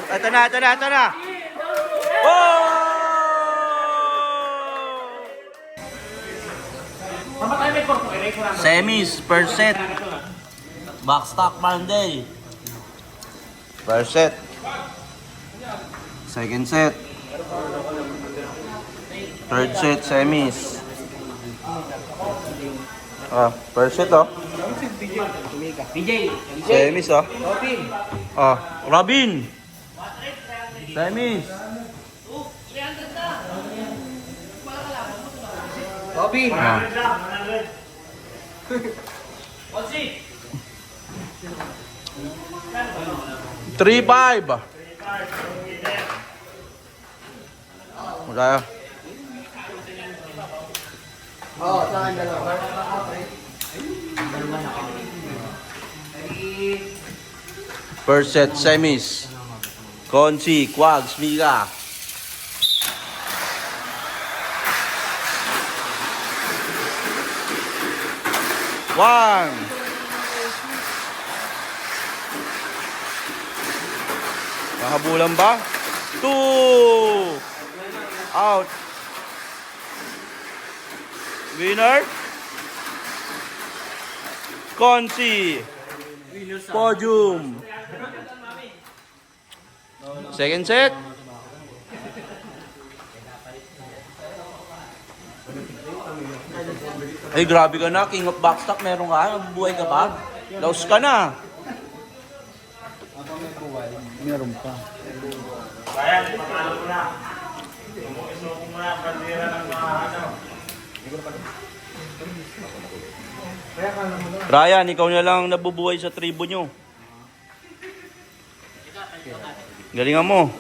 Ito na, ito na, ito na. Oh! Semis, first set. Backstock Monday. First set. Second set. Third set, semis. Ah, first set oh. Semis oh. Ah, Robin. Semis. Robin. Ah. 3-5. Magkaya. Oo, sa akin dalawa. First set, semis. Konsi, Quags, Miga. One. Nakabulan ba? 2. Out. Winner. Konsi. Podium. Second set. Ay, grabe ka na. King of Backstock, meron ka. Nabubuhay ka pa. Laos ka na. Meron pa. Kaya, pangalan ko na. Isuko mo na, bandera ng mga ano. Ryan, ikaw na lang nabubuhay sa tribo nyo. Galingan mo.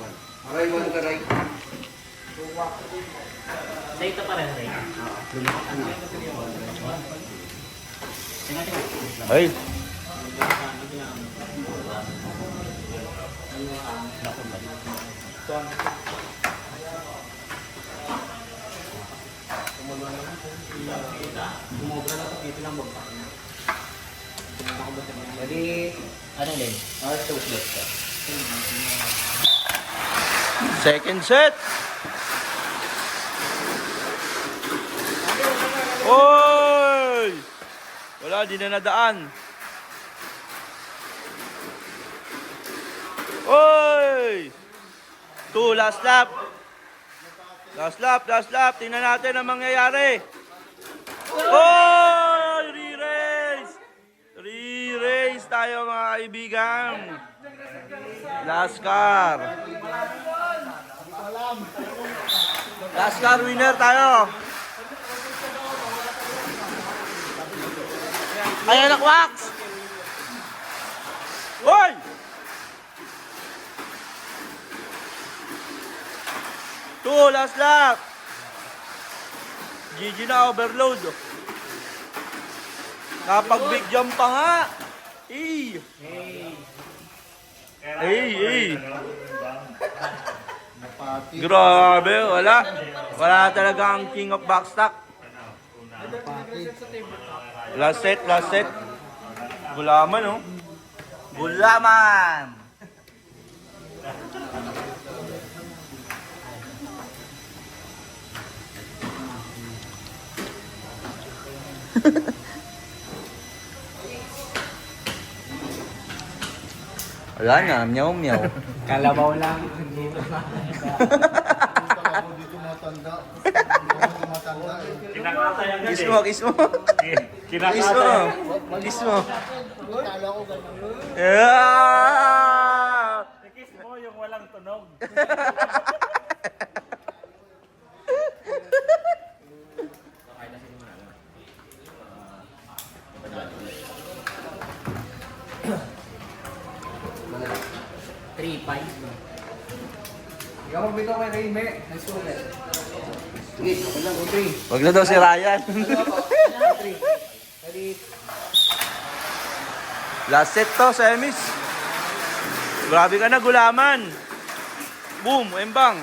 Aray mo ka, Ray. Dito pa rin, Ray. Ay. Jadi, Ano din? Second set. Oy! Wala, di na nadaan. Oy! 2, last lap. Last lap, last lap. Tingnan natin ang mangyayari. Oy! Re-race! Re-race tayo mga kaibigan. Last car. Last car winner tayo. Ay, anak wax! Hoy! Two, last lap. GG na, overload. Kapag big jump pa nga. Eh. Grabe, wala. Wala talaga ang king of backstock. Last set, last set. Gulaman, oh. Gulaman! Wala na, meow meow. Kalabaw lang. Kiss mo, kiss mo. Kiss mo. Kiss mo. Yeah! Kiss mo yung walang tunog. ikaw magbito kay Ray, me. Nice to meet. Sige, okay lang, okay. Wag na daw si Ryan. Ready? Last set to, semis. Grabe ka na, gulaman. Boom, embang.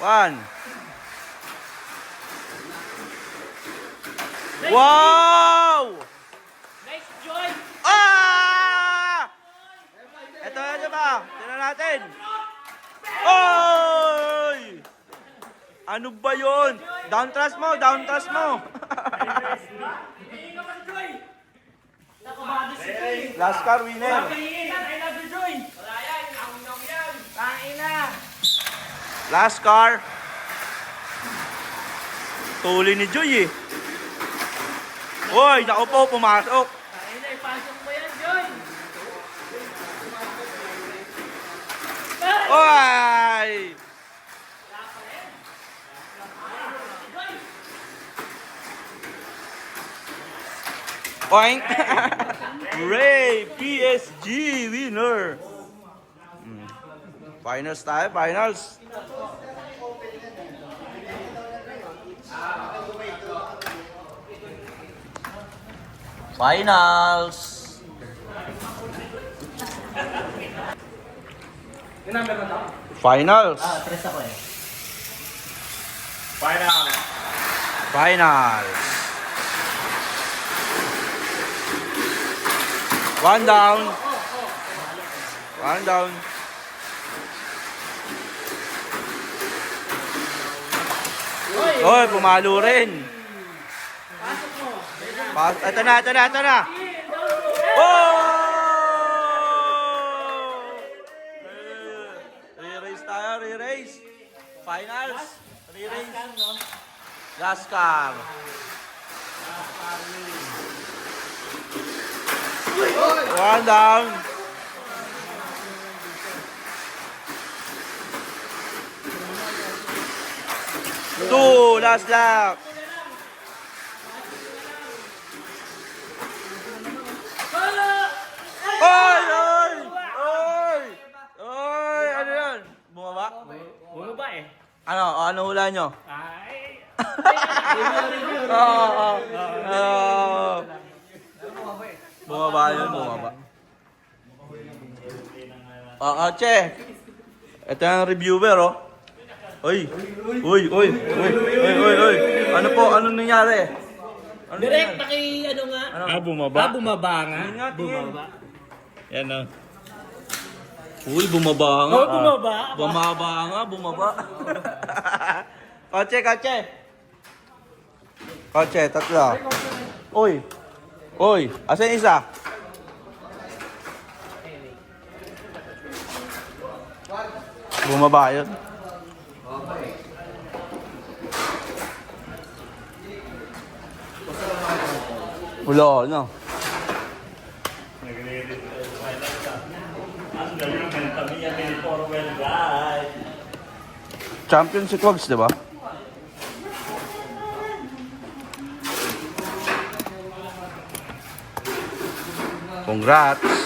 1. Wow! Nice joy! Ah! Ito ba? Tingnan tingnan natin. Oy! Ano ba yun? Down thrust mo, down thrust mo. Last car winner. Last car. Tuli ni Joy eh. Uy, naku po, pumasok. Uy! Oink! Ray, PSG winner. Finals tayo, finals. Finals. Yung number na to? Finals. Tres ako eh. Final. Finals. One down. One down. Oy, pumalo rin. Ito na, ito na, ito na. Oh! Re-race tayo, re-race. Finals. Re-race. Last car. One down. Two, last lap. Oy, oy, oy, oy, ano yan? Bumaba? Bumaba eh. Ano hula nyo? Ay. Oo. Bumaba yun, bumaba. Che. Ito yung reviewer, oh. Uy. Uy, uy, uy, uy, uy, uy. Ano po? Anong nangyari? Ano Direct, nangyari? ano nga? Bumaba. Bumaba nga. Tingin nga, tingin. Bumaba. Yan o. Uy, bumaba nga. Oh, bumaba. Bumaba nga, bumaba. Kotse, kotse. Kotse, tatlo. Uy. Uy, asan yung isa? Bumaba yun. Wala, no? Ang galing ng Tamiya Mini-4-wheel drive. Champion si Quags, di ba? Congrats!